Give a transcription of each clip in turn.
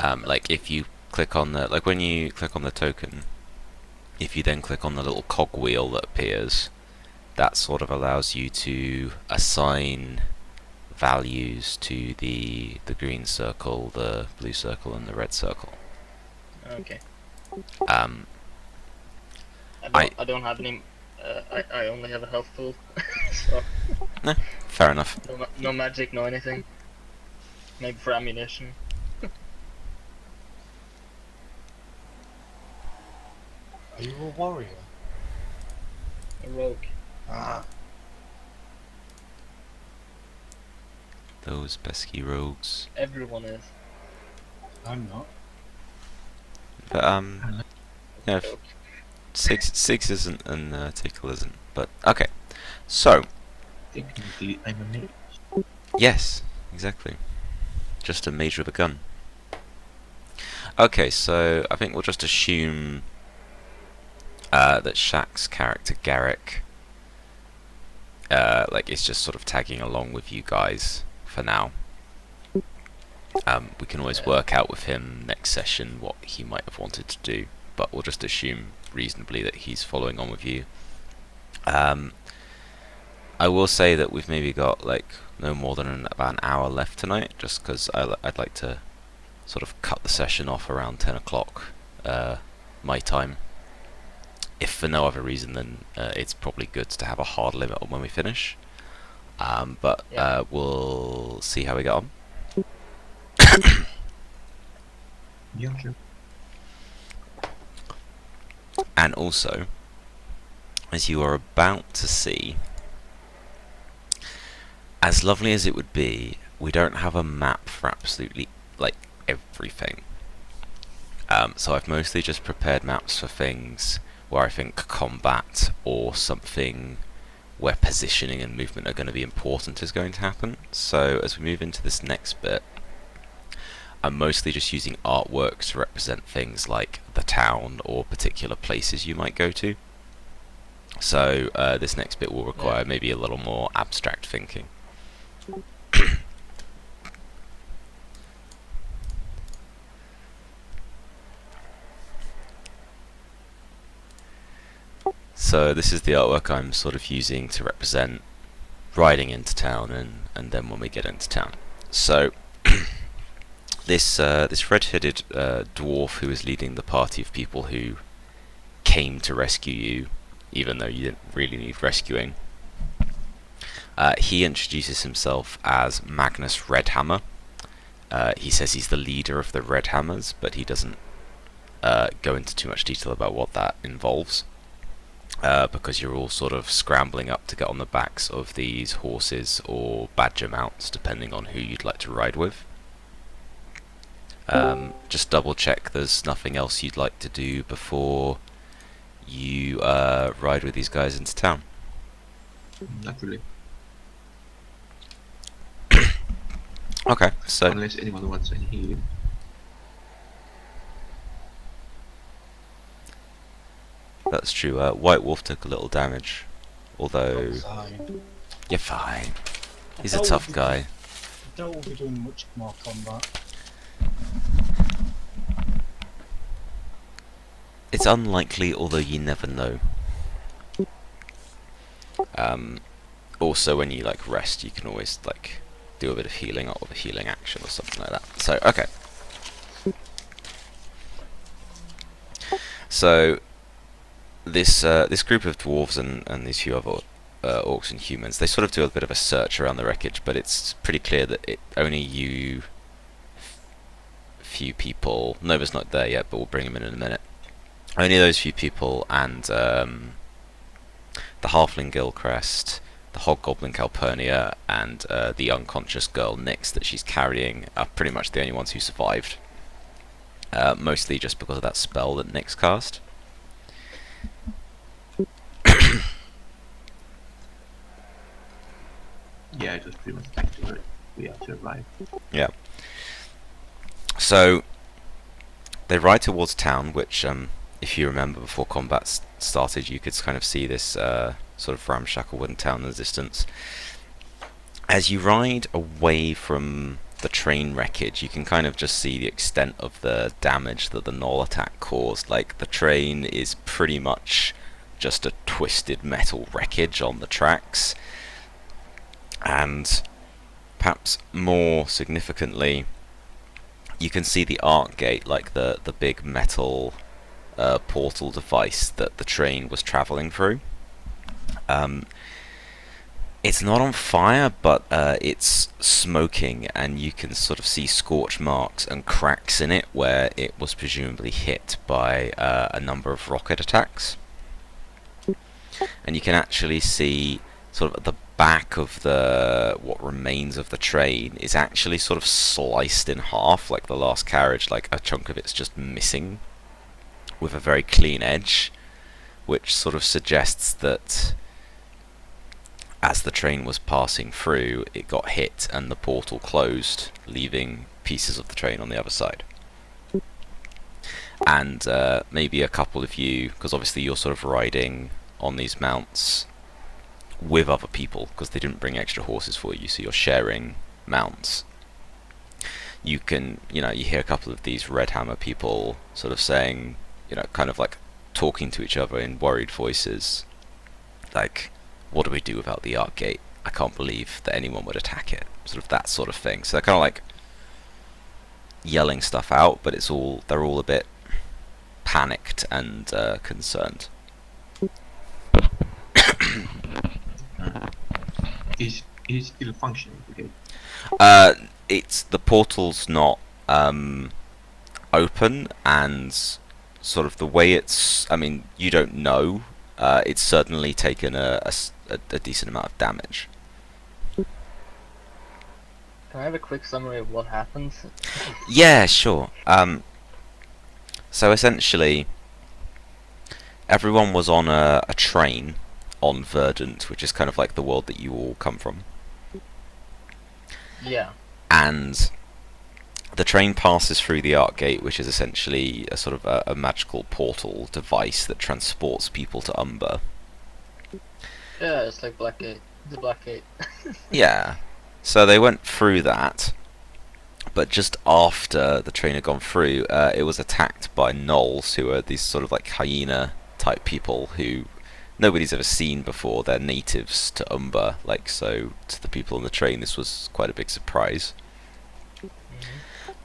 Like if you click on the when you click on the token, if you then click on the little cogwheel that appears, that sort of allows you to assign values to the green circle, the blue circle, and the red circle. Okay. Um, I I don't have any. I only have a health pool, so no, fair enough. no magic, no anything. Maybe for ammunition. Are you a warrior? A rogue. Ah. Those pesky rogues. Everyone is. I'm not. But yeah, Joke. six isn't and tickle isn't. But okay, so Technically, I'm a mage. yes, exactly. Just a mage with a gun. Okay, so I think we'll just assume that Shaq's character Garrick, is just sort of tagging along with you guys for now. We can always work out with him next session what he might have wanted to do, but we'll just assume reasonably that he's following on with you. I will say that we've maybe got no more than about an hour left tonight, just because I'd like to sort of cut the session off around 10 o'clock my time. If for no other reason than it's probably good to have a hard limit on when we finish. But Yeah. we'll see how we get on. Yeah, sure. And also, as you are about to see, as lovely as it would be, we don't have a map for absolutely everything. So I've mostly just prepared maps for things where I think combat or something where positioning and movement are going to be important is going to happen. So as we move into this next bit, I'm mostly just using artwork to represent things like the town or particular places you might go to. So this next bit will require maybe a little more abstract thinking. So this is the artwork I'm sort of using to represent riding into town and then when we get into town. So this red-headed dwarf who is leading the party of people who came to rescue you, even though you didn't really need rescuing, he introduces himself as Magnus Redhammer. He says he's the leader of the Redhammers, but he doesn't go into too much detail about what that involves. Because you're all sort of scrambling up to get on the backs of these horses or badger mounts, depending on who you'd like to ride with. Just double check there's nothing else you'd like to do before you ride with these guys into town. Not really. Okay, so Unless anyone wants any healing. that's true. White Wolf took a little damage, although Fine. you're fine. He's a doubt tough we'll be guy. I doubt we'll be doing much more combat. It's unlikely, although you never know. Also, when you rest, you can always do a bit of healing or a healing action or something like that. So okay. So this group of dwarves and these few other orcs and humans, they sort of do a bit of a search around the wreckage, but it's pretty clear that only you few people. Nova's not there yet, but we'll bring him in a minute. Only those few people and the halfling Gilcrest, the hobgoblin Calpurnia, and the unconscious girl Nyx that she's carrying are pretty much the only ones who survived. Mostly just because of that spell that Nyx cast. Yeah, it was pretty much like we have to arrive. Yeah. So they ride towards town, which, if you remember, before combat started, you could kind of see this sort of ramshackle wooden town in the distance. As you ride away from the train wreckage, you can kind of just see the extent of the damage that the Knoll attack caused. Like, the train is pretty much just a twisted metal wreckage on the tracks, and perhaps more significantly, you can see the arc gate, like the big metal portal device that the train was travelling through. It's not on fire, but it's smoking, and you can sort of see scorch marks and cracks in it where it was presumably hit by a number of rocket attacks. And you can actually see sort of at the back of what remains of the train is actually sort of sliced in half, like the last carriage, like a chunk of it's just missing with a very clean edge, which sort of suggests that as the train was passing through, it got hit and the portal closed, leaving pieces of the train on the other side. And maybe a couple of you, because obviously you're sort of riding on these mounts with other people, because they didn't bring extra horses for you, so you're sharing mounts. You can, you hear a couple of these Red Hammer people sort of saying, kind of like talking to each other in worried voices, like, what do we do about the Arc Gate? I can't believe that anyone would attack it. Sort of that sort of thing. So they're kind of like yelling stuff out, but they're all a bit panicked and concerned. Is it still functioning? Okay. The portal's not open, and sort of the way it's, I mean, you don't know. It's certainly taken a decent amount of damage. Can I have a quick summary of what happens? Yeah, sure. So essentially, everyone was on a train on Verdant, which is kind of like the world that you all come from. Yeah. And the train passes through the Arc Gate, which is essentially a sort of a magical portal device that transports people to Umber. Yeah, it's like Blackgate. The Blackgate. Yeah. So they went through that, but just after the train had gone through, it was attacked by gnolls, who are these sort of like hyena type people who nobody's ever seen before. They're natives to Umber, like, so to the people on the train this was quite a big surprise.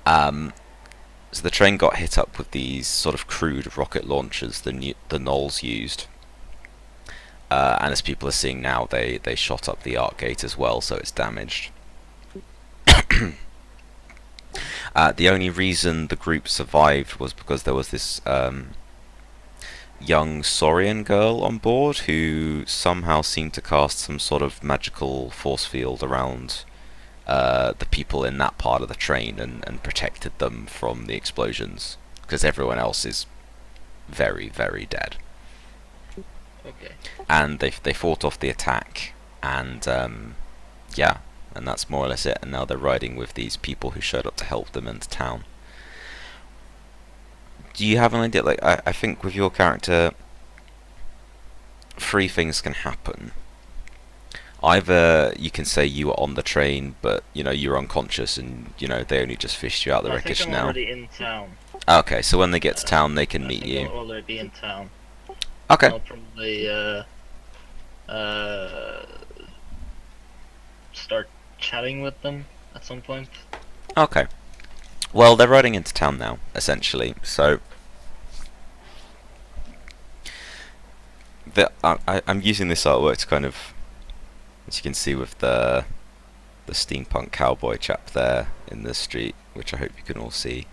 So the train got hit up with these sort of crude rocket launchers the gnolls used. And as people are seeing now, they shot up the Arc Gate as well, so it's damaged. The only reason the group survived was because there was this young Saurian girl on board who somehow seemed to cast some sort of magical force field around the people in that part of the train and protected them from the explosions, because everyone else is very, very dead. Okay. And they fought off the attack, and yeah, and that's more or less it. And now they're riding with these people who showed up to help them into town. Do you have an idea? Like, I think with your character, 3 things can happen. Either you can say you were on the train, but you're unconscious, and they only just fished you out the wreckage I think I'm now. already in town. Okay, so when they get to town, they can meet you. I'll already be in town. Okay. I'll probably start chatting with them at some point. Okay. Well, they're riding into town now, essentially. So I'm using this artwork to kind of, as you can see with the steampunk cowboy chap there in the street, which I hope you can all see.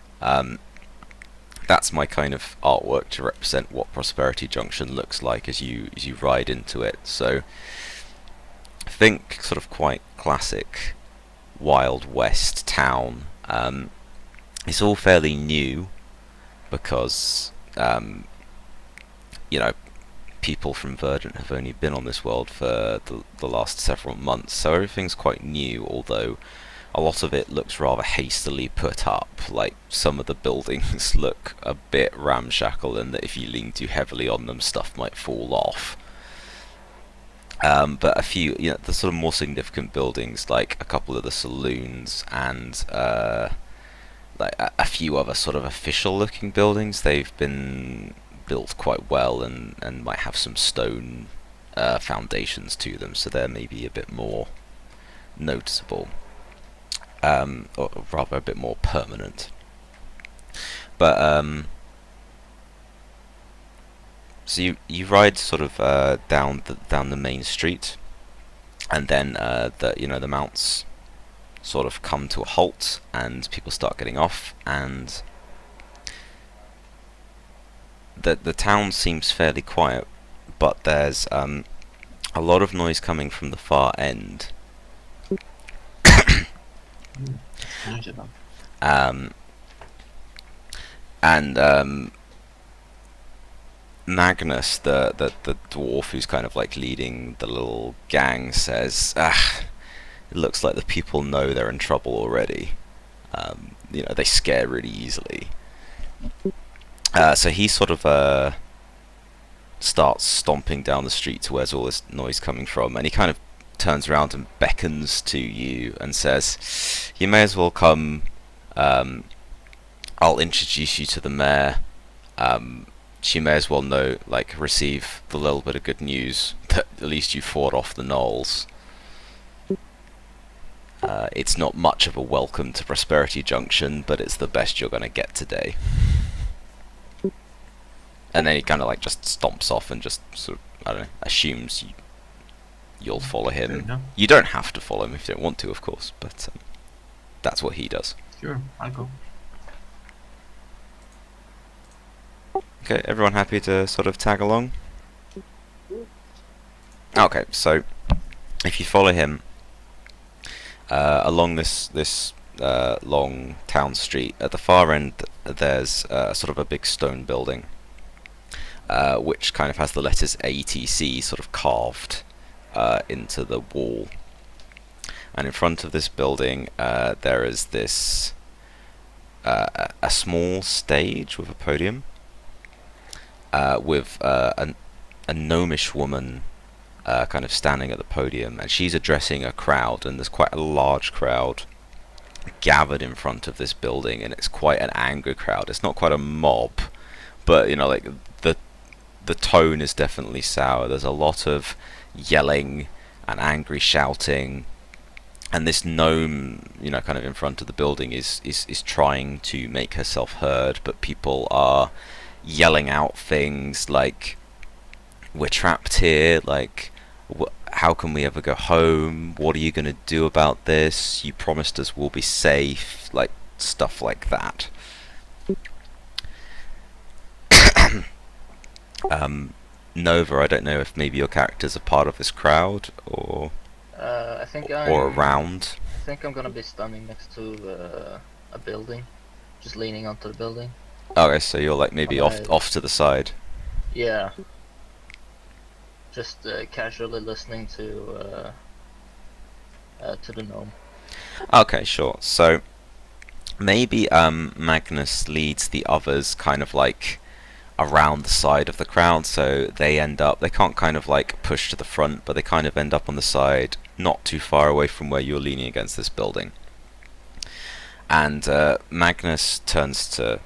That's my kind of artwork to represent what Prosperity Junction looks like as you ride into it. So think sort of quite classic Wild West town. It's all fairly new because people from Verdant have only been on this world for the last several months, so everything's quite new, although a lot of it looks rather hastily put up. Like, some of the buildings look a bit ramshackle, and that if you lean too heavily on them, stuff might fall off. But a few, the sort of more significant buildings, like a couple of the saloons and like a few other sort of official-looking buildings, they've been built quite well and might have some stone foundations to them, so they're maybe a bit more noticeable, or rather a bit more permanent. But so you ride sort of down the main street, and then the mounts sort of come to a halt, and people start getting off, and the town seems fairly quiet, but there's a lot of noise coming from the far end. Noise about. And Magnus, the dwarf who's kind of like leading the little gang, says, it looks like the people know they're in trouble already. They scare really easily. So he sort of starts stomping down the street to where's all this noise coming from, and he kind of turns around and beckons to you and says, "You may as well come. I'll introduce you to the mayor. She may as well receive the little bit of good news that at least you fought off the gnolls. It's not much of a welcome to Prosperity Junction, but it's the best you're going to get today." And then he kind of like just stomps off and just sort of, I don't know, assumes you'll follow Fair him. enough. You don't have to follow him if you don't want to, of course, but that's what he does. Sure, I'll go. Okay, everyone happy to sort of tag along? Okay, so if you follow him along this long town street, at the far end there's sort of a big stone building, which kind of has the letters ATC sort of carved into the wall. And in front of this building there is this a small stage with a podium, with a gnomish woman kind of standing at the podium, and she's addressing a crowd, and there's quite a large crowd gathered in front of this building, and it's quite an angry crowd. It's not quite a mob, but like the tone is definitely sour. There's a lot of yelling and angry shouting, and this gnome, kind of in front of the building is trying to make herself heard, but people are yelling out things like, "We're trapped here, like, how can we ever go home? What are you going to do about this? You promised us we'll be safe," like stuff like that. Nova, I don't know if maybe your character's a part of this crowd or I think or around. I think I'm gonna be standing next to a building, just leaning onto the building. Okay, so you're like maybe off to the side. Yeah. Just casually listening to the gnome. Okay, sure. So maybe Magnus leads the others kind of like around the side of the crowd, so they can't kind of like push to the front, but they kind of end up on the side, not too far away from where you're leaning against this building. And Magnus turns to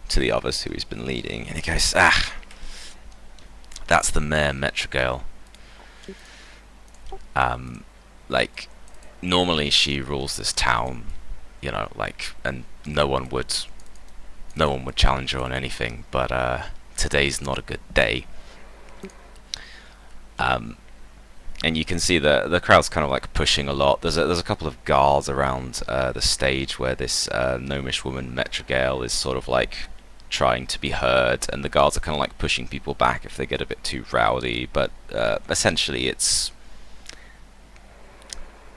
the others who he's been leading, and he goes, "That's the Mayor Metrogale. Like, normally she rules this town, and no one would challenge her on anything, but today's not a good day." And you can see the crowd's kind of like pushing a lot. There's a couple of guards around the stage where this gnomish woman Metrogale is sort of like trying to be heard, and the guards are kind of like pushing people back if they get a bit too rowdy, but essentially it's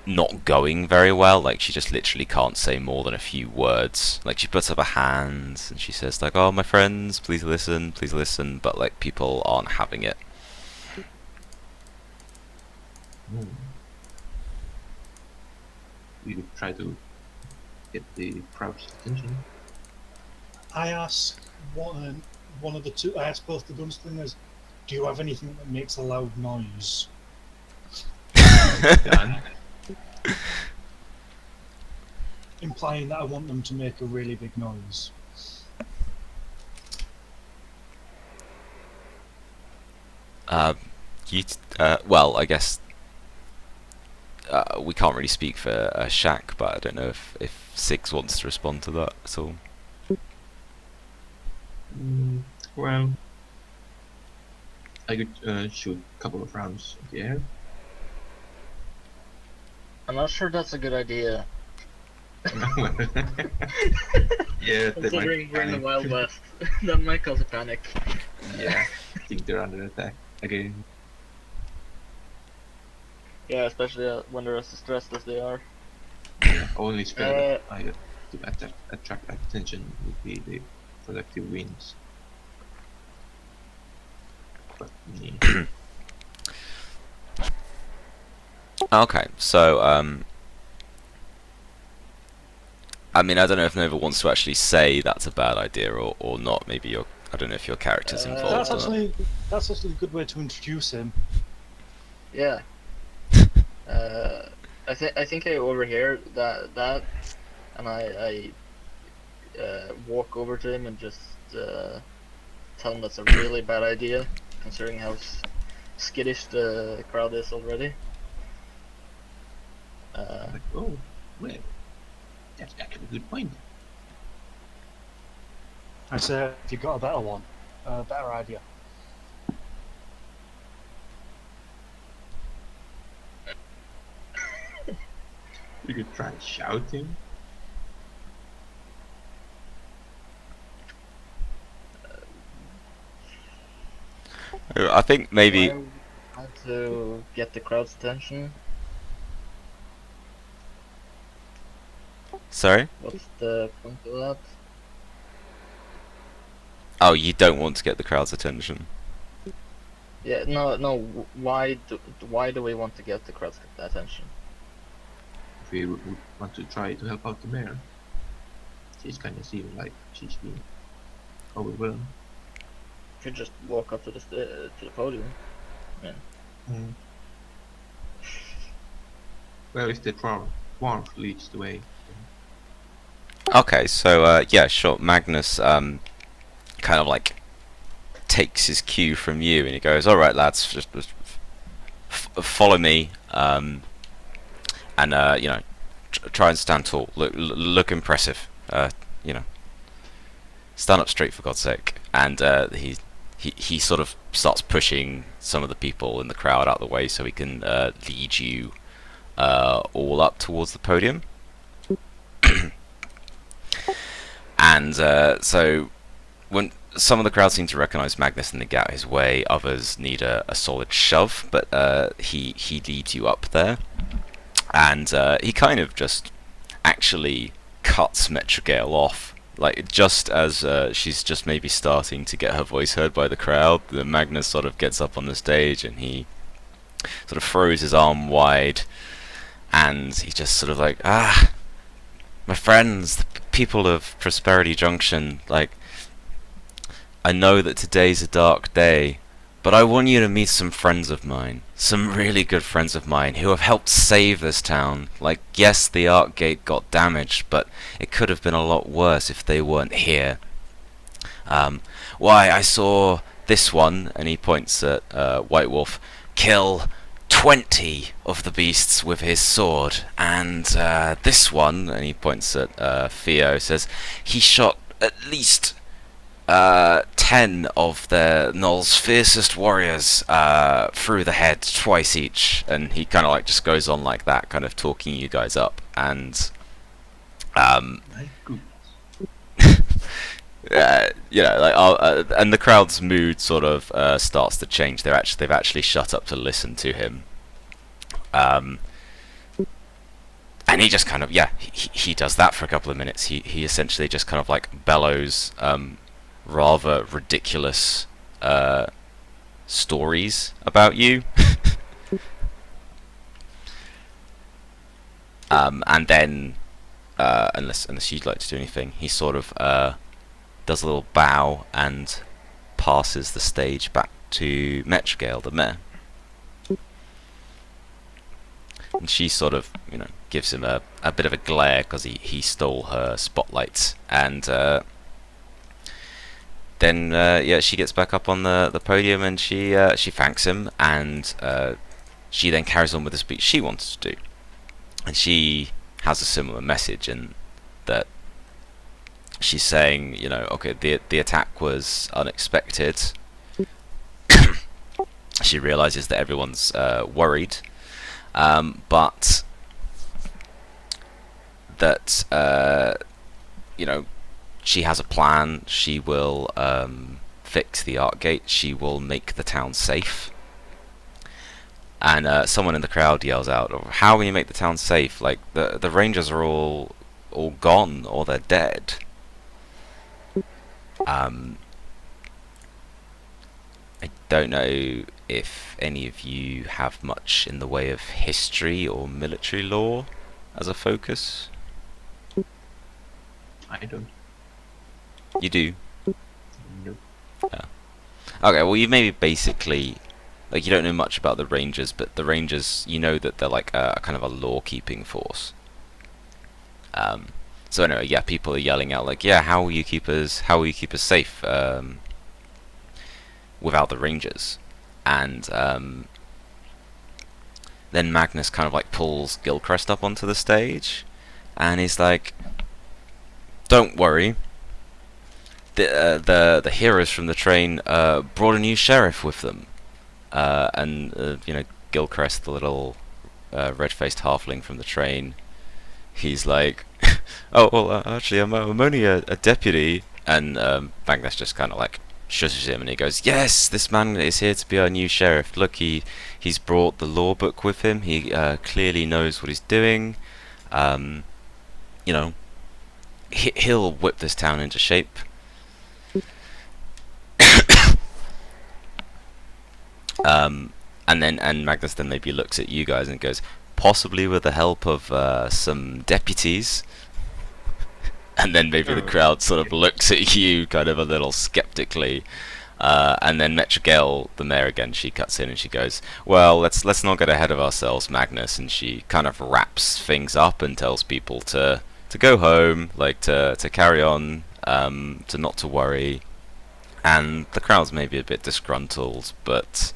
not going very well. Like, she just literally can't say more than a few words. Like, she puts up her hands and she says like, "Oh, my friends, please listen," but like people aren't having it. We try to get the crowd's attention. I ask one of the two. I ask both the gunslingers, "Do you have anything that makes a loud noise?" Done. Implying that I want them to make a really big noise. Well, I guess we can't really speak for Shaq, but I don't know if Siggs wants to respond to that at all. Well, I could shoot a couple of rounds in the air. I'm not sure that's a good idea. Yeah, they Considering might we're in the panic. Wild West, that might cause a panic. Yeah, I think they're under attack again. Yeah, especially when they're as stressed as they are. Only spell that I to attract attention would be the productive winds. But yeah. Okay, so I mean, I don't know if Nova wants to actually say that's a bad idea or not. Maybe I don't know if your character's involved. That's or not. actually a good way to introduce him. Yeah. I think I overhear that, and I walk over to him and just tell him that's a really bad idea, considering how skittish the crowd is already. Like, oh, well, that's actually a good point. I say, have you got a better one? A better idea? You could try shouting. I think maybe. Why would we want to get the crowd's attention? Sorry. What's the point of that? Oh, you don't want to get the crowd's attention. Yeah, no. Why do we want to get the crowd's attention? If we would want to try to help out the mayor, she's kind of seeming like she's being overwhelmed. Could just walk up to the podium. Well, if the dwarf leads the way. Okay, so yeah, sure. Magnus kind of like takes his cue from you, and he goes, "All right, lads, just follow me, and you know, try and stand tall. Look impressive. You know, stand up straight for God's sake." And he sort of starts pushing some of the people in the crowd out of the way so he can lead you all up towards the podium. And so when some of the crowd seem to recognise Magnus and they get out his way, others need a solid shove, but he leads you up there, and he kind of just actually cuts Metrogale off, like just as she's just maybe starting to get her voice heard by the crowd. The Magnus sort of gets up on the stage and he sort of throws his arm wide, and he just sort of like, my friends, the people of Prosperity Junction, like, I know that today's a dark day, but I want you to meet some friends of mine, some really good friends of mine who have helped save this town. Like, yes, the Arc Gate got damaged, but it could have been a lot worse if they weren't here. Why, I saw this one, and he points at White Wolf, kill 20 of the beasts with his sword, and this one, and he points at Theo, says he shot at least 10 of the Null's fiercest warriors through the head twice each, and he kind of like just goes on like that, kind of talking you guys up, and My goodness. you know, like, and the crowd's mood sort of starts to change. They've actually shut up to listen to him, and he just kind of he does that for a couple of minutes. He essentially just kind of like bellows rather ridiculous stories about you, and then unless you'd like to do anything, he sort of does a little bow and passes the stage back to Metrogale, the mayor. And she sort of, gives him a bit of a glare because he stole her spotlight. And then, yeah, she gets back up on the podium and she thanks him. And she then carries on with the speech she wants to do. And she has a similar message in that she's saying, okay, the attack was unexpected. She realizes that everyone's worried, but that she has a plan. She will fix the art gate. She will make the town safe. And someone in the crowd yells out, "How will you make the town safe? Like the Rangers are all gone, or they're dead." I don't know if any of you have much in the way of history or military law as a focus. I don't You do? know. Yeah. Okay, well, you maybe basically, like, you don't know much about the Rangers, but the Rangers, you know that they're like a kind of a law-keeping force. So anyway, yeah, people are yelling out like, "Yeah, how will you keep us safe without the Rangers?" And then Magnus kind of like pulls Gilchrist up onto the stage, and he's like, "Don't worry. The heroes from the train brought a new sheriff with them." And Gilchrist, the little red-faced halfling from the train, he's like, "Oh well, actually, I'm only a deputy." And Magnus just kind of like shushes him, and he goes, "Yes, this man is here to be our new sheriff. Look, he's brought the law book with him. He clearly knows what he's doing. He'll whip this town into shape." And Magnus then maybe looks at you guys and goes, "Possibly with the help of some deputies." And then maybe the crowd sort of looks at you kind of a little skeptically. And then Metrogale, the mayor again, she cuts in and she goes, "Well, let's not get ahead of ourselves, Magnus." And she kind of wraps things up and tells people to go home, like to carry on, to not to worry. And the crowd's maybe a bit disgruntled, but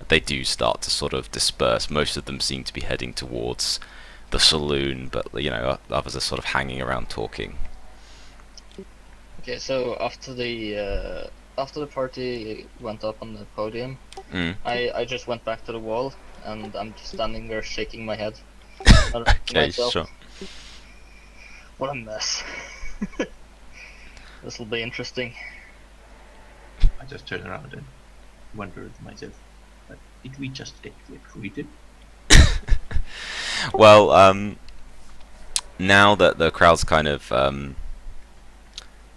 they do start to sort of disperse. Most of them seem to be heading towards the saloon, but others are sort of hanging around talking. Okay, so after the party went up on the podium, I just went back to the wall, and I'm just standing there shaking my head. Okay, sure. What a mess. This will be interesting. I just turn around and wonder to myself, but did we just get recruited? Well, now that the crowd's kind of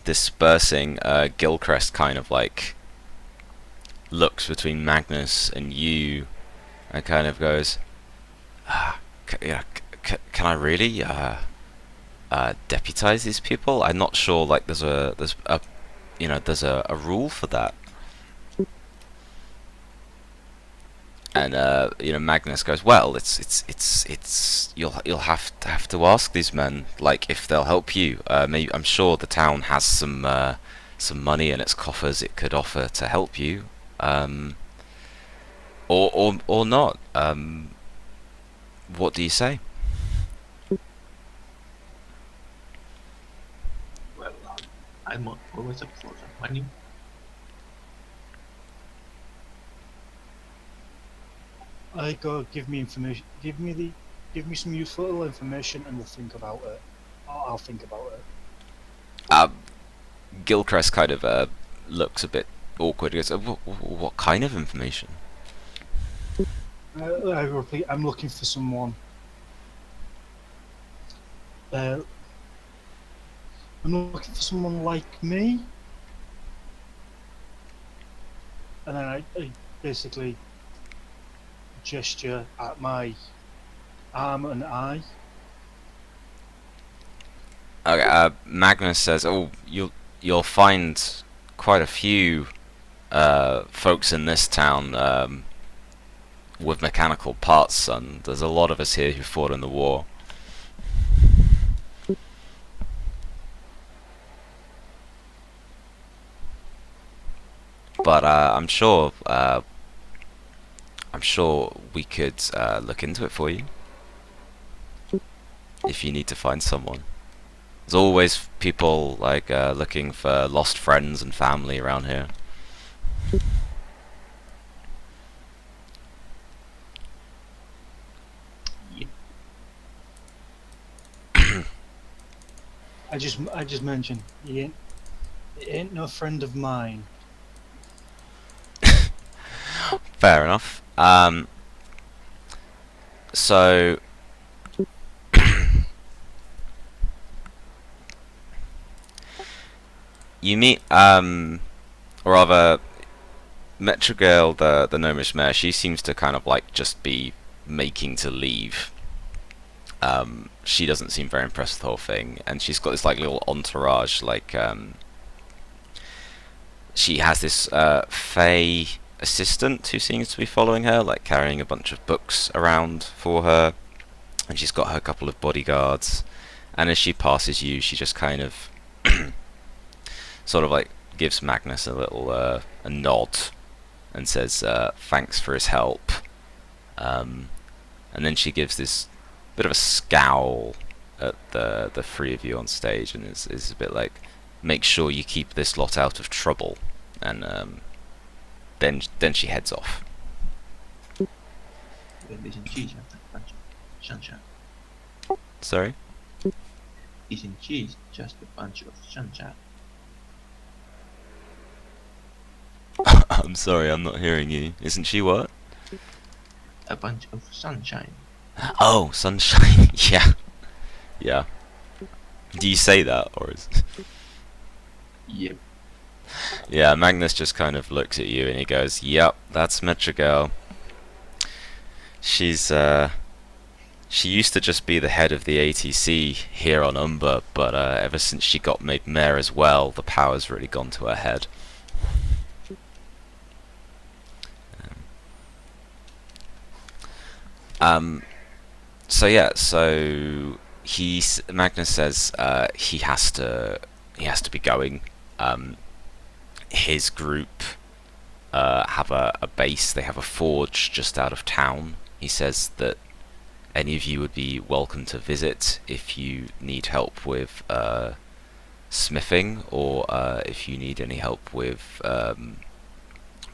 dispersing, Gilchrist kind of like looks between Magnus and you and kind of goes, "Can I really deputize these people? I'm not sure. Like, there's a rule for that." And Magnus goes, "Well, it's you'll have to ask these men, like, if they'll help you. Maybe I'm sure the town has some money in its coffers it could offer to help you, or not. What do you say?" Well, I'm always up for some money. I go, give me information. Give me some useful information, and we'll think about it. I'll think about it. Gilchrist kind of looks a bit awkward. He goes, "What kind of information?" I repeat, I'm looking for someone. I'm looking for someone like me. And then I basically gesture at my arm and eye. Okay, Magnus says, "Oh, you'll find quite a few folks in this town with mechanical parts, son. There's a lot of us here who fought in the war. But I'm sure we could look into it for you if you need to find someone. There's always people like looking for lost friends and family around here. Yep. I just mentioned he ain't no friend of mine. Fair enough. So you meet, or rather, Metrogirl, the gnomish mare. She seems to kind of like just be making to leave. She doesn't seem very impressed with the whole thing, and she's got this like little entourage. Like, she has this Fey assistant who seems to be following her, like carrying a bunch of books around for her, and she's got her couple of bodyguards. And as she passes you, she just kind of sort of like gives Magnus a little a nod and says thanks for his help. And then she gives this bit of a scowl at the three of you on stage, and is a bit like, make sure you keep this lot out of trouble. And then she heads off. Isn't she just a bunch of sunshine? Sorry? Isn't she just a bunch of sunshine? I'm sorry, I'm not hearing you. Isn't she what? A bunch of sunshine. Oh, sunshine. Yeah. Yeah. Do you say that, or is... Yep. Yeah, Magnus just kind of looks at you and he goes, yep, that's Metrogirl. She's, she used to just be the head of the ATC here on Umber, but ever since she got made mayor as well, the power's really gone to her head. So yeah, so Magnus says he has to be going. His group have a base. They have a forge just out of town. He says that any of you would be welcome to visit if you need help with smithing, or if you need any help with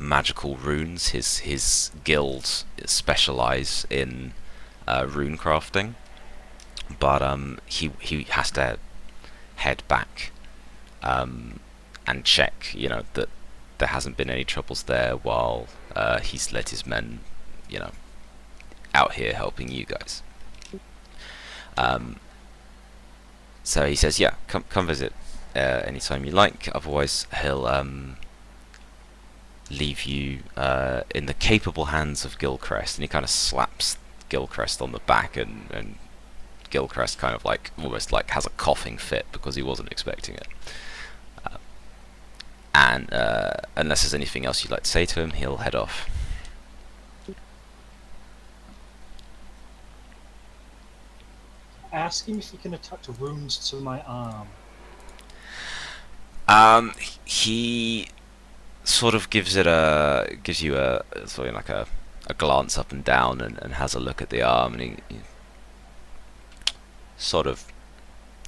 magical runes. His guild specialize in rune crafting, but he has to head back and check, you know, that there hasn't been any troubles there while he's led his men, you know, out here helping you guys. So he says, yeah, come visit anytime you like. Otherwise, he'll leave you in the capable hands of Gilchrist. And he kind of slaps Gilchrist on the back, and Gilchrist kind of like almost like has a coughing fit because he wasn't expecting it. And unless there's anything else you'd like to say to him, he'll head off. Ask him if he can attach runes to my arm. He sort of gives you a sort of like a glance up and down, and has a look at the arm, and he sort of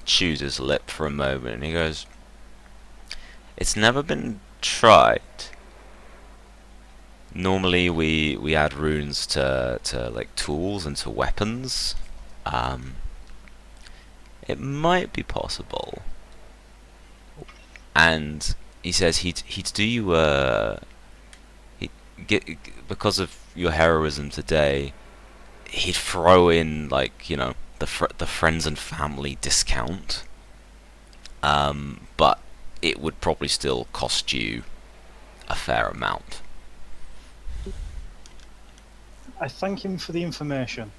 chews his lip for a moment, and he goes, it's never been tried. Normally we add runes to like tools and to weapons. It might be possible. And he says he'd do you because of your heroism today, he'd throw in, like, you know, the friends and family discount. But it would probably still cost you a fair amount. I thank him for the information.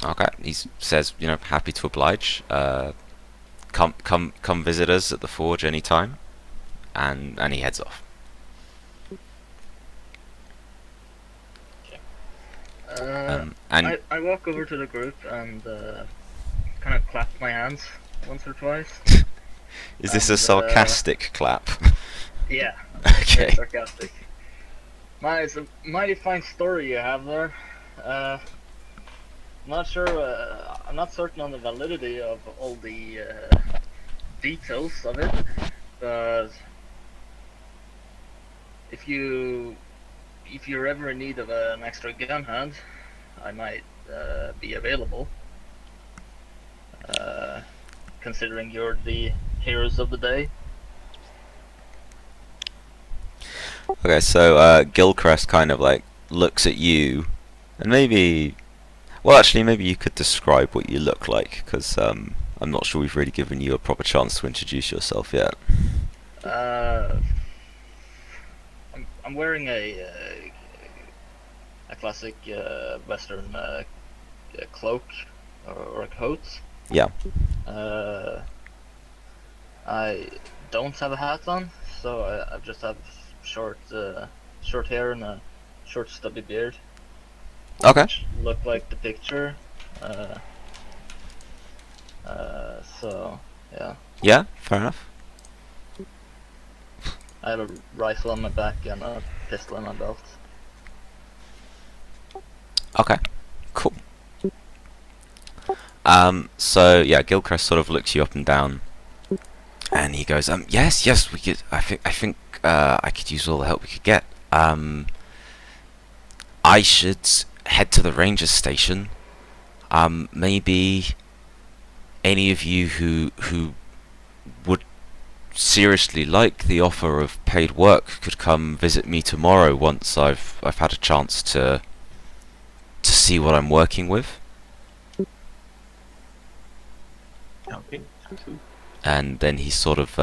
Okay, he says, you know, happy to oblige. Come visit us at the forge anytime, and he heads off. And I walk over to the group and kind of clap my hands once or twice. is this a And sarcastic clap? yeah, very Okay. sarcastic. It's a mighty fine story you have there. I'm not sure. I'm not certain on the validity of all the details of it, but if you if you're ever in need of an extra gun hand, I might be available. Uh, Considering you're the heroes of the day. Okay, so Gilchrist kind of like looks at you, and maybe, well, actually, maybe you could describe what you look like, because I'm not sure we've really given you a proper chance to introduce yourself yet. Uh, I'm wearing a classic Western cloak or a coat. Yeah. Uh, I don't have a hat on, so I just have short short hair and a short stubby beard, Okay. which look like the picture. So yeah, Yeah. Fair enough. I have a rifle on my back and a pistol in my belt. Okay. Cool. So yeah, Gilchrist sort of looks you up and down, and he goes, yes, we could. I think I could use all the help we could get. I should head to the ranger station. Maybe any of you who would seriously like the offer of paid work could come visit me tomorrow once I've had a chance to see what I'm working with. Okay, thank you. And then he sort of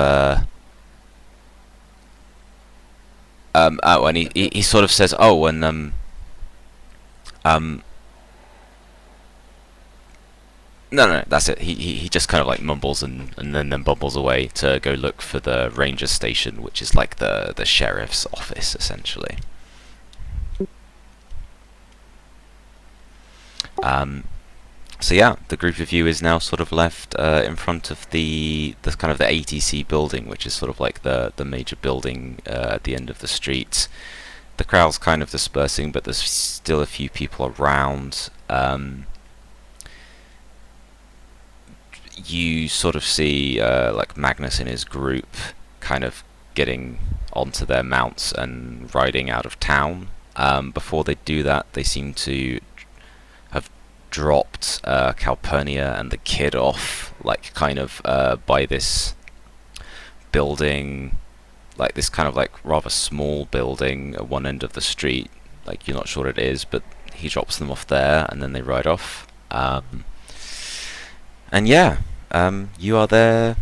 and he sort of says, oh, and no, that's it. He just kind of like mumbles and then bumbles away to go look for the ranger station, which is like the sheriff's office essentially. So yeah, the group of you is now sort of left in front of the kind of the ATC building, which is sort of like the major building at the end of the street. The crowd's kind of dispersing, but there's still a few people around. You sort of see like Magnus and his group kind of getting onto their mounts and riding out of town. Before they do that, they seem to have dropped Calpurnia and the kid off, like kind of by this building, like this kind of like rather small building at one end of the street. Like you're not sure what it is, but he drops them off there, and then they ride off. And yeah, you are there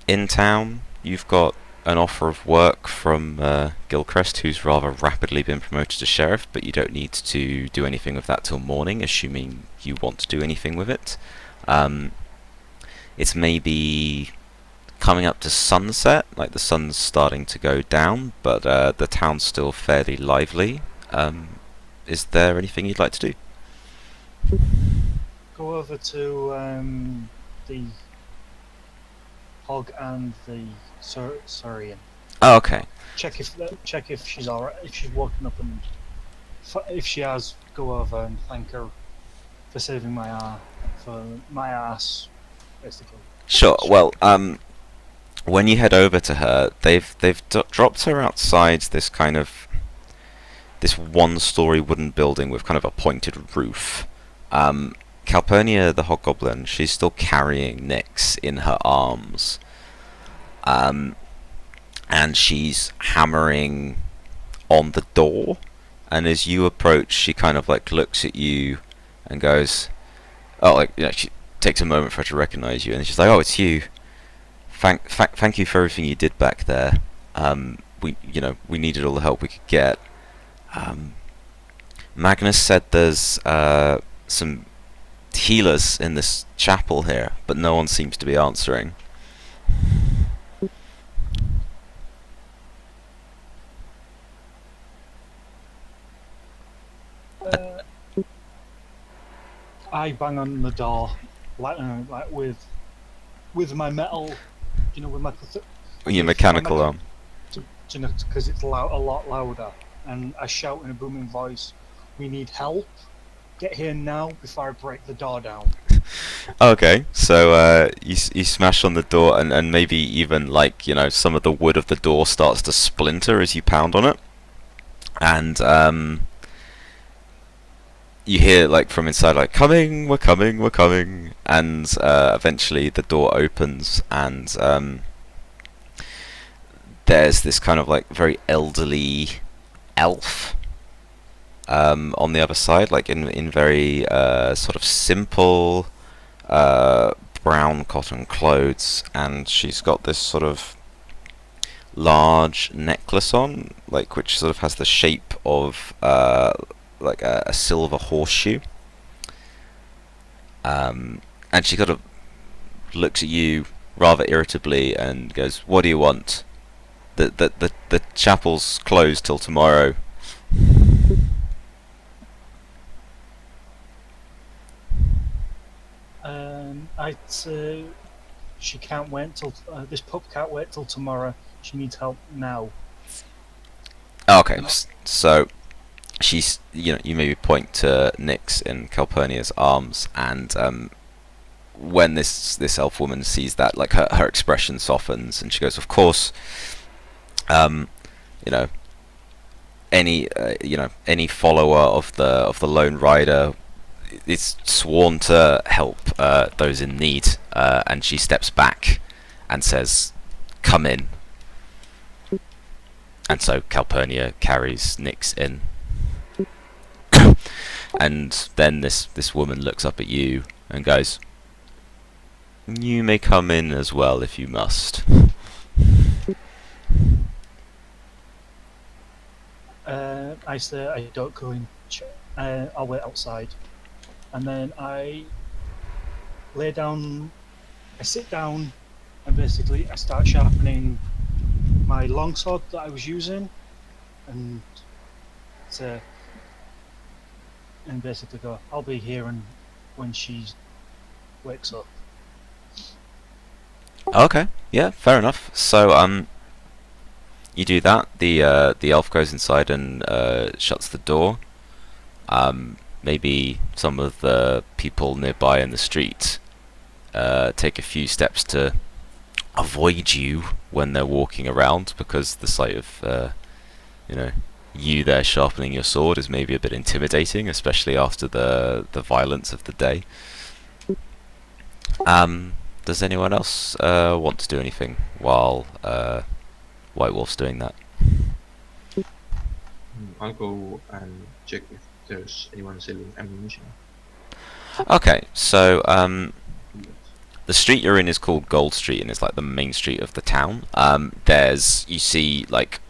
in town. You've got an offer of work from Gilchrist, who's rather rapidly been promoted to sheriff, but you don't need to do anything with that till morning, assuming you want to do anything with it. It's maybe coming up to sunset, like the sun's starting to go down, but the town's still fairly lively. Is there anything you'd like to do? Go over to the hog and the Saurian. Oh, okay. Check if she's alright. If she's woken up, and if she has, go over and thank her for saving my ass, basically. Sure. Well, when you head over to her, they've dropped her outside this kind of this one-story wooden building with kind of a pointed roof. Calpurnia, the hobgoblin, she's still carrying Nyx in her arms, and she's hammering on the door. And as you approach, she kind of like looks at you and goes, "Oh, like she takes a moment for her to recognize you, and she's like, "Oh, it's you. Thank you for everything you did back there. We needed all the help we could get. Magnus said there's some healers in this chapel here, but no one seems to be answering." I bang on the door, like with my metal, with my Your mechanical metal, arm. because it's loud, a lot louder, and I shout in a booming voice, "We need help! Get here now before I break the door down." Okay, so you smash on the door, and maybe even like some of the wood of the door starts to splinter as you pound on it, and you hear like from inside like coming, we're coming, we're coming, and eventually the door opens, and there's this kind of like very elderly elf on the other side, like in very sort of simple brown cotton clothes, and she's got this sort of large necklace on, like which sort of has the shape of like a silver horseshoe. And she kind of looks at you rather irritably and goes, "What do you want? The chapel's closed till tomorrow." I'd say she can't wait till this pup can't wait till tomorrow. She needs help now. Okay, so she's you maybe point to Nyx in Calpurnia's arms, and when this elf woman sees that, like her expression softens, and she goes, "Of course, you know any follower of the Lone Rider is sworn to help those in need." And she steps back and says, "Come in." And so Calpurnia carries Nyx in. And then this woman looks up at you and goes, "You may come in as well if you must." I say I don't go in. I'll wait outside, and then I lay down. I sit down, and basically I start sharpening my longsword that I was using, and say, and basically go, "I'll be here and when she wakes up." Okay, yeah, fair enough. So you do that. The elf goes inside and shuts the door. Maybe some of the people nearby in the street take a few steps to avoid you when they're walking around, because the sight of you there sharpening your sword is maybe a bit intimidating, especially after the violence of the day. Does anyone else want to do anything while White Wolf's doing that? I'll go and check if there's anyone selling ammunition. Okay, so the street you're in is called Gold Street, and it's like the main street of the town. You see like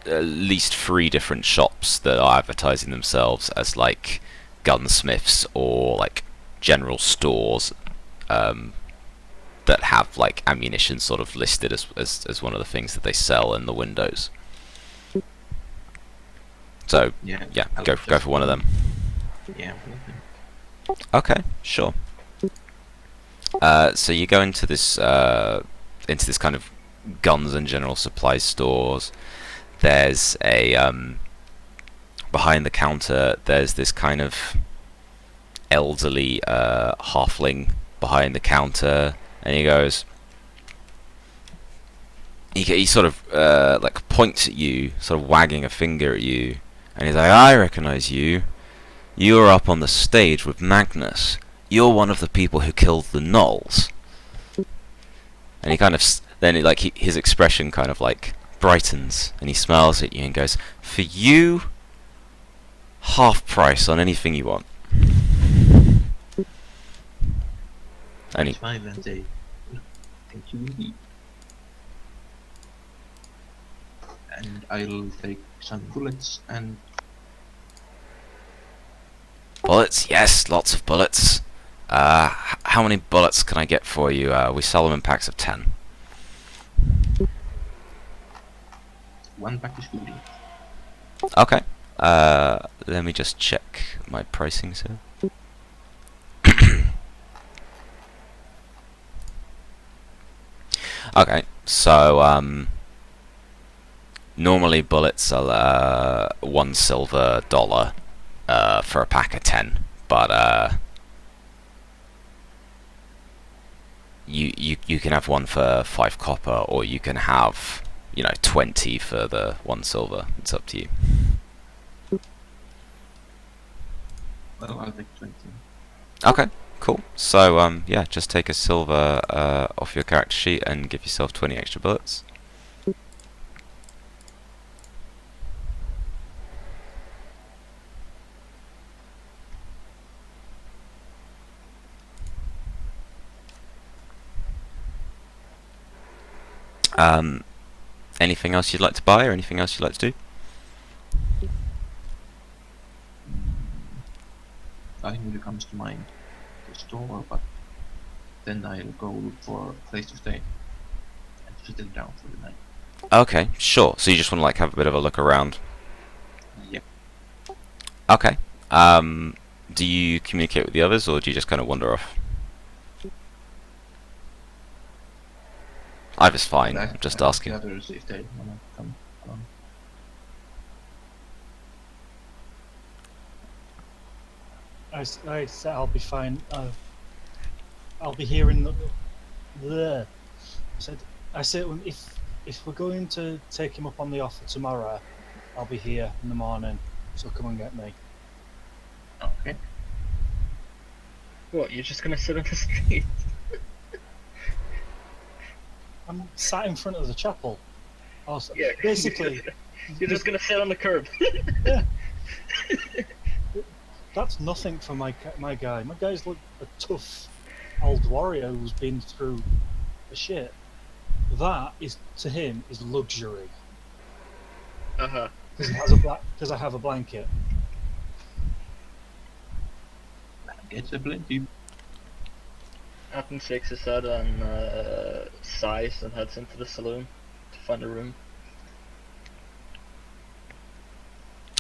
at least 3 different shops that are advertising themselves as like gunsmiths or like general stores that have like ammunition sort of listed as one of the things that they sell in the windows. So Yeah, go for one of them. Yeah, one of them. Okay, sure. So you go into this kind of guns and general supplies stores. There's a behind the counter. There's this kind of elderly halfling behind the counter, and he goes. He sort of like points at you, sort of wagging a finger at you, and he's like, "I recognize you. You're up on the stage with Magnus. You're one of the people who killed the Gnolls." And he kind of his expression kind of like brightens, and he smiles at you and goes, "For you, half price on anything you want." And It's fine, and say, thank you indeed. And I'll take some bullets and bullets, yes, lots of bullets. How many bullets can I get for you? We sell them in packs of 10. 1 pack is good. Okay. Let me just check my pricing, sir. Okay, so normally bullets are $1 silver for a pack of 10, but you can have one for 5 copper, or you can have 20 for the 1 silver. It's up to you. Well, I'll take 20. Okay, cool. So yeah, just take a silver off your character sheet and give yourself 20 extra bullets. Anything else you'd like to buy, or anything else you'd like to do? Nothing really comes to mind. The store, but then I'll go look for a place to stay and settle down for the night. Okay, sure. So you just want to like have a bit of a look around. Yep. Okay. Do you communicate with the others, or do you just kind of wander off? Either's fine. I'm just I ask asking. the others if they wanna come along. I said I'll be fine. I'll be here in the. I said if we're going to take him up on the offer tomorrow, I'll be here in the morning. So come and get me. Okay. What, you're just gonna sit on the street? I'm sat in front of the chapel. Also, Yeah. basically, You're just gonna sit on the curb. yeah. That's nothing for my guy. My guy's like a tough old warrior who's been through the shit. That is to him is luxury Uh-huh. because I have a blanket. It's a plenty. Atten shakes his head and sighs and heads into the saloon to find a room.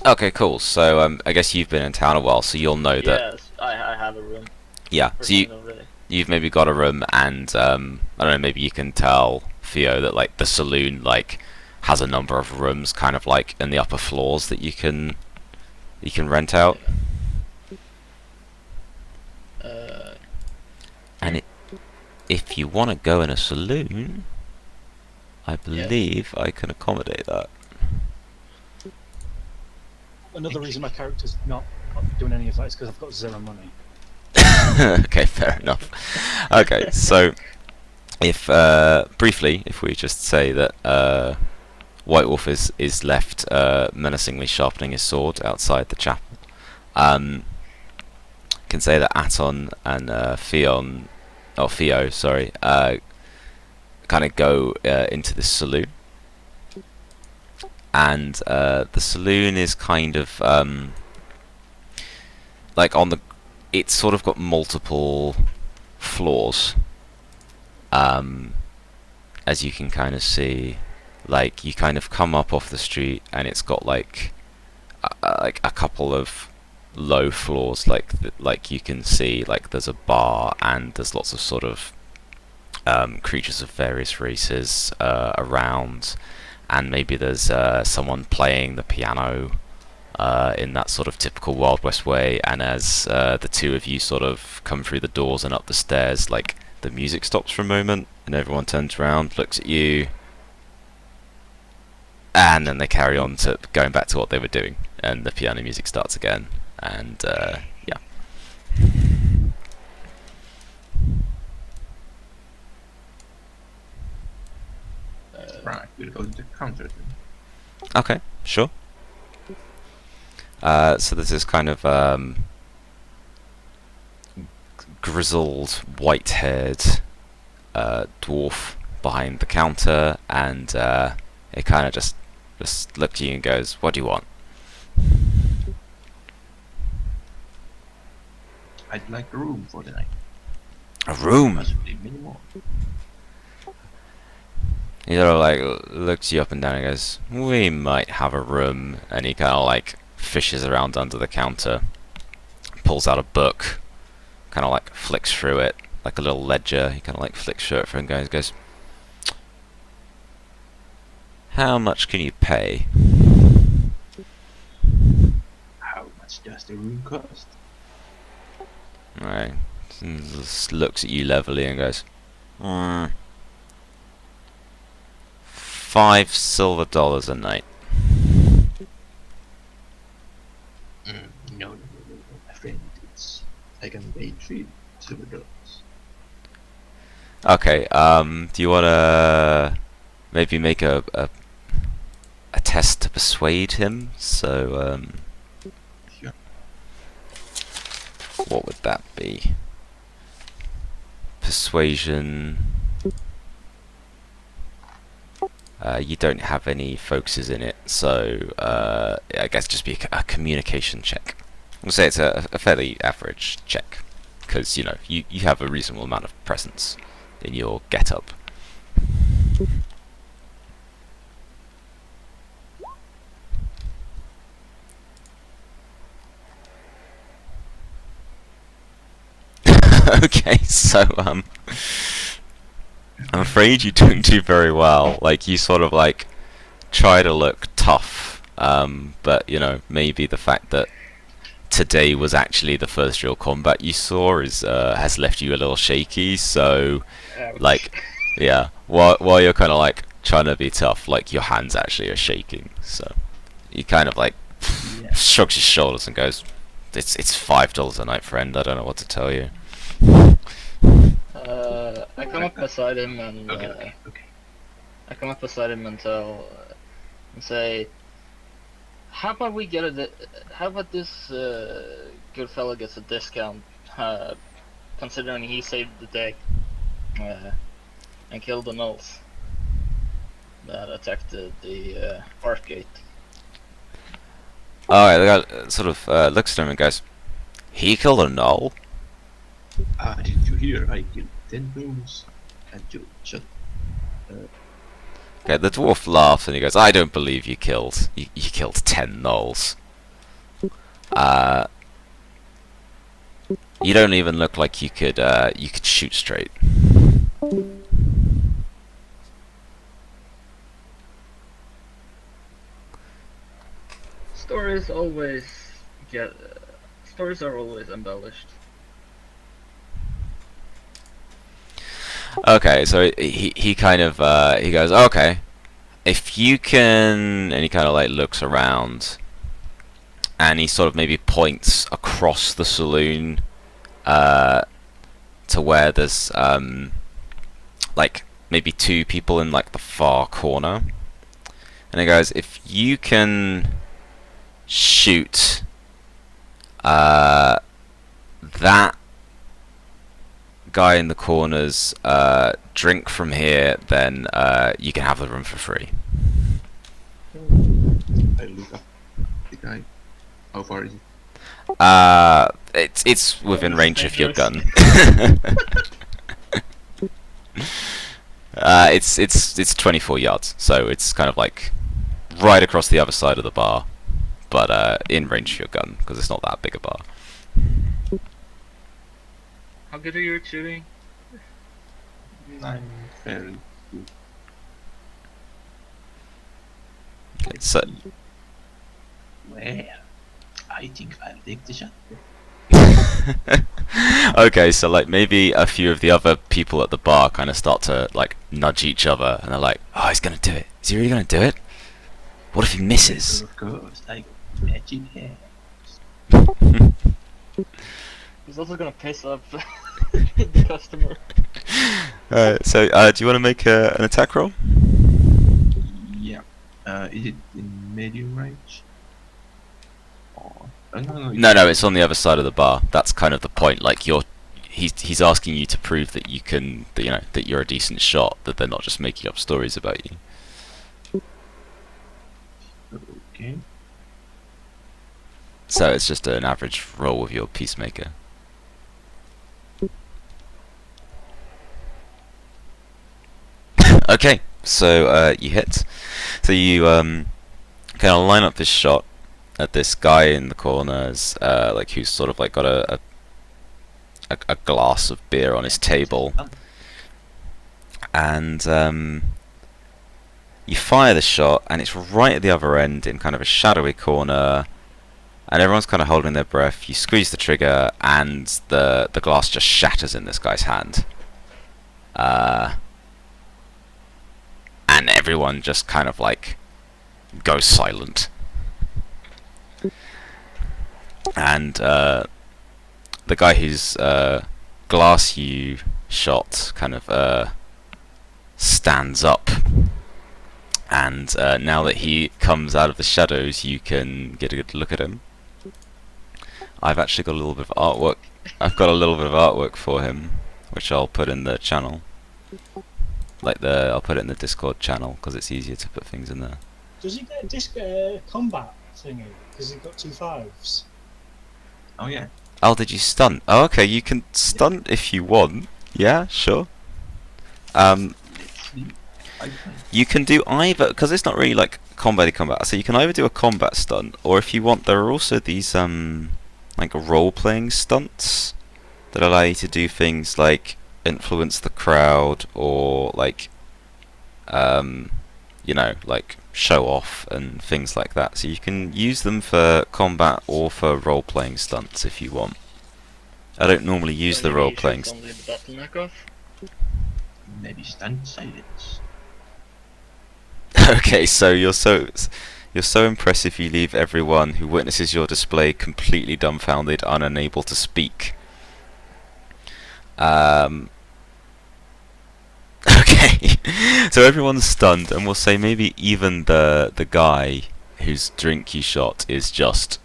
Okay, cool. So I guess you've been in town a while, so you'll know that. Yes, I have a room. Yeah. So Already. you've maybe got a room, and I don't know. Maybe you can tell Theo that like the saloon like has a number of rooms, kind of like in the upper floors that you can rent out. And if you want to go in a saloon, I believe I can accommodate that. Another reason my character's not doing any of that is because I've got zero money. Okay, fair enough. Okay, so if briefly, if we just say that White Wolf is left menacingly sharpening his sword outside the chapel, can say that Aton and Theo, sorry, kind of go into this saloon, and the saloon is kind of like it's sort of got multiple floors, as you can kind of see. Like you kind of come up off the street, and it's got like a couple of low floors, like you can see, like there's a bar, and there's lots of sort of creatures of various races around, and maybe there's someone playing the piano in that sort of typical Wild West way, and as the two of you sort of come through the doors and up the stairs, like the music stops for a moment, and everyone turns around, looks at you, and then they carry on to going back to what they were doing, and the piano music starts again, and yeah. Right, we'll go to the counter then. Okay, sure. So there's this kind of grizzled, white-haired dwarf behind the counter, and it kind of just looks at you and goes, "What do you want?" I'd like a room for the night. A room. Possibly many more. He sort of like looks you up and down and goes, "We might have a room," and he kind of like fishes around under the counter, pulls out a book, kind of like flicks through it like a little ledger. He kind of like flicks through it and goes, How much can you pay? How much does the room cost? Right. Just looks at you levelly and goes, "Mm, $5 silver a night." No, my friend. I can pay $3 silver. Okay, do you wanna maybe make a test to persuade him? So, Sure. what would that be? Persuasion. You don't have any focuses in it, so I guess just be a communication check. I'll say it's a fairly average check, because you know you have a reasonable amount of presence in your get-up. Okay, so I'm afraid you don't do very well. Like, you sort of like try to look tough, but you know, maybe the fact that today was actually the first real combat you saw is has left you a little shaky. So, Ouch. like, yeah, while you're kind of like trying to be tough, like your hands actually are shaking. So he kind of like Yeah. shrugs his shoulders and goes, "It's $5 a night, friend. I don't know what to tell you." I come up beside him and Okay. I come up beside him and tell and say, "How about we get how about this good fella gets a discount, considering he saved the day and killed the gnolls that attacked the Arc Gate." Alright, the guy sort of looks at him and goes, "He killed a gnoll?" Did you hear? I killed 10 gnolls and you shot. Okay, the dwarf laughs and he goes, "I don't believe you killed 10 gnolls. You don't even look like you could shoot straight." Stories always get stories are always embellished. Okay, so he kind of he goes, "Okay, if you can," and he kind of like looks around, and he sort of maybe points across the saloon to where there's like maybe 2 people in like the far corner, and he goes, "If you can shoot that guy in the corner's drink from here, then you can have the room for free." I look up the guy. How far is it? It's within That's range of your gun. dangerous. It's 24 yards, so it's kind of like right across the other side of the bar, but in range of your gun because it's not that big a bar. How good are you at shooting? I'm fairly good. Okay, so Well, I think I'll take the shot. okay, so like maybe a few of the other people at the bar kind of start to like nudge each other, and they're like, "Oh, he's gonna do it. Is he really gonna do it? What if he misses?" Of course, I got magic hair. He's also gonna piss off the customer. Alright, so do you want to make an attack roll? Yeah. Is it in medium range? Or no, No, it's on the other side of the bar. That's kind of the point. Like he's asking you to prove that you can, that, you know, that you're a decent shot. That they're not just making up stories about you. Okay. So it's just an average roll with your peacemaker. Okay, so you hit. So you kind of line up this shot at this guy in the corners, like who's sort of like got a glass of beer on his table, and you fire the shot, and it's right at the other end in kind of a shadowy corner, and everyone's kind of holding their breath. You squeeze the trigger, and the glass just shatters in this guy's hand. And everyone just kind of like goes silent. And the guy whose glass you shot kind of stands up. And now that he comes out of the shadows, you can get a good look at him. I've actually got a little bit of artwork. I've got a little bit of artwork for him, which I'll put in the channel. I'll put it in the Discord channel because it's easier to put things in there. Does he get a disc combat thingy? Because he's got 2 5s. Oh yeah. Oh, did you stunt? Oh, okay. You can stunt if you want. Yeah, sure. You can do either, because it's not really like combat. So you can either do a combat stunt, or if you want, there are also these like role-playing stunts that allow you to do things like influence the crowd, or like you know, like show off and things like that. So you can use them for combat or for role-playing stunts if you want. I don't normally use the role-playing. Only the bottleneck off. Maybe stunt silence. Okay, so you're so impressive you leave everyone who witnesses your display completely dumbfounded, unable to speak. Okay, so everyone's stunned, and we'll say maybe even the guy whose drink you shot is just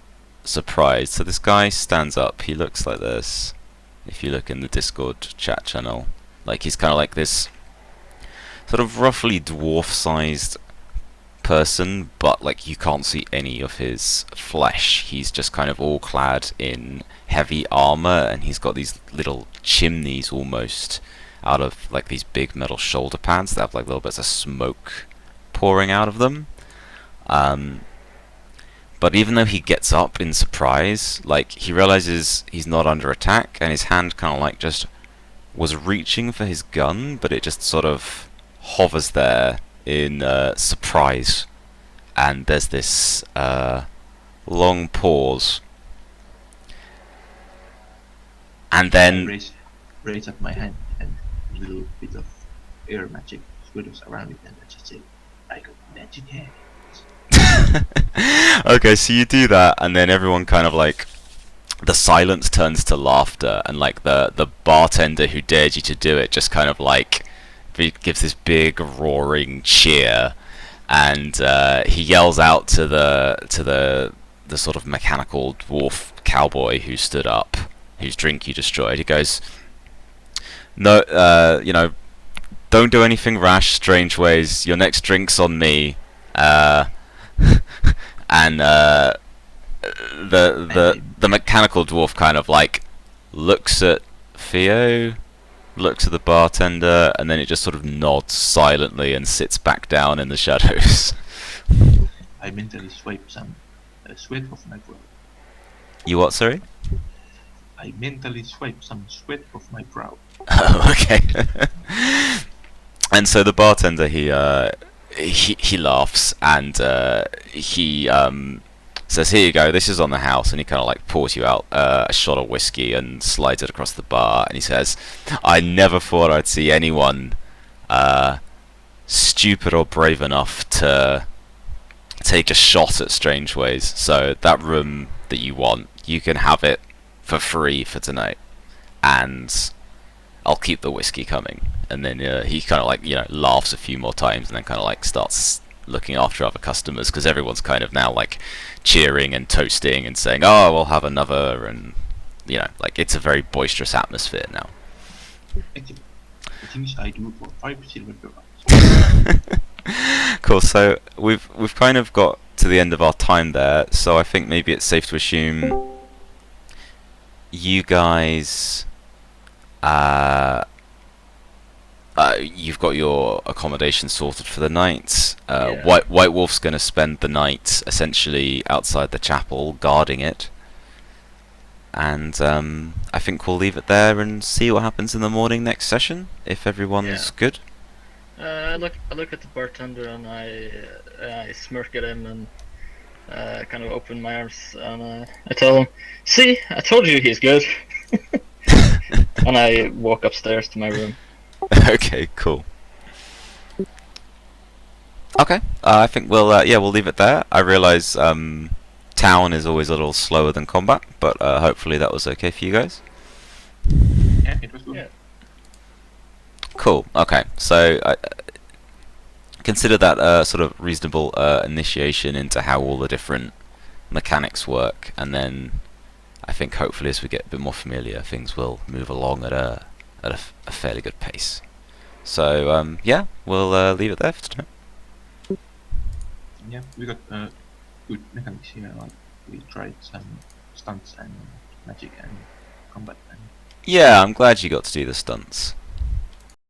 surprised. So this guy stands up. He looks like this. If you look in the Discord chat channel, like he's kind of like this sort of roughly dwarf-sized person, but like you can't see any of his flesh. He's just kind of all clad in heavy armor, and he's got these little chimneys almost out of like these big metal shoulder pads that have like little bits of smoke pouring out of them. But even though he gets up in surprise, like he realizes he's not under attack, and his hand kind of like just was reaching for his gun, but it just sort of hovers there in surprise, and there's this long pause, and then raise up my hand, and a little bit of air magic swirls around it, and I just say, "I got magic hands." Okay, so you do that, and then everyone kind of like, the silence turns to laughter, and like the bartender who dared you to do it just kind of like gives this big roaring cheer, and he yells out to the sort of mechanical dwarf cowboy who stood up, whose drink you destroyed. He goes, "No, you know, don't do anything rash, strange ways. Your next drink's on me." And the mechanical dwarf kind of like looks at Theo, looks at the bartender, and then it just sort of nods silently and sits back down in the shadows. I mentally swipe some sweat off my brow. You what, sorry? I mentally swipe some sweat off my brow. Oh, okay. And so the bartender, he laughs, and he says, "Here you go, this is on the house," and he kind of like pours you out a shot of whiskey and slides it across the bar, and he says, "I never thought I'd see anyone stupid or brave enough to take a shot at Strange Ways, so that room that you want, you can have it for free for tonight, and I'll keep the whiskey coming." And then he kind of like, you know, laughs a few more times, and then kind of like starts looking after other customers, because everyone's kind of now like cheering and toasting and saying, "Oh, we'll have another," and you know, like it's a very boisterous atmosphere now. Thank you. The things I do for 5 silver dollars. Cool. So we've kind of got to the end of our time there. So I think maybe it's safe to assume you guys, you've got your accommodation sorted for the night. Yeah. White Wolf's going to spend the night essentially outside the chapel, guarding it. And I think we'll leave it there and see what happens in the morning next session, if everyone's good. I look at the bartender and I smirk at him and kind of open my arms and I tell him, "See, I told you he's good." And I walk upstairs to my room. Okay, cool. Okay, I think we'll leave it there. I realise town is always a little slower than combat, but hopefully that was okay for you guys. Yeah, it was good. Yeah. Cool. Okay, so consider that sort of reasonable initiation into how all the different mechanics work, and then I think hopefully as we get a bit more familiar, things will move along at a fairly good pace. So yeah, we'll leave it there for tonight. Yeah, we got good mechanics here. Like we tried some stunts and magic and combat. And Yeah, I'm glad you got to do the stunts.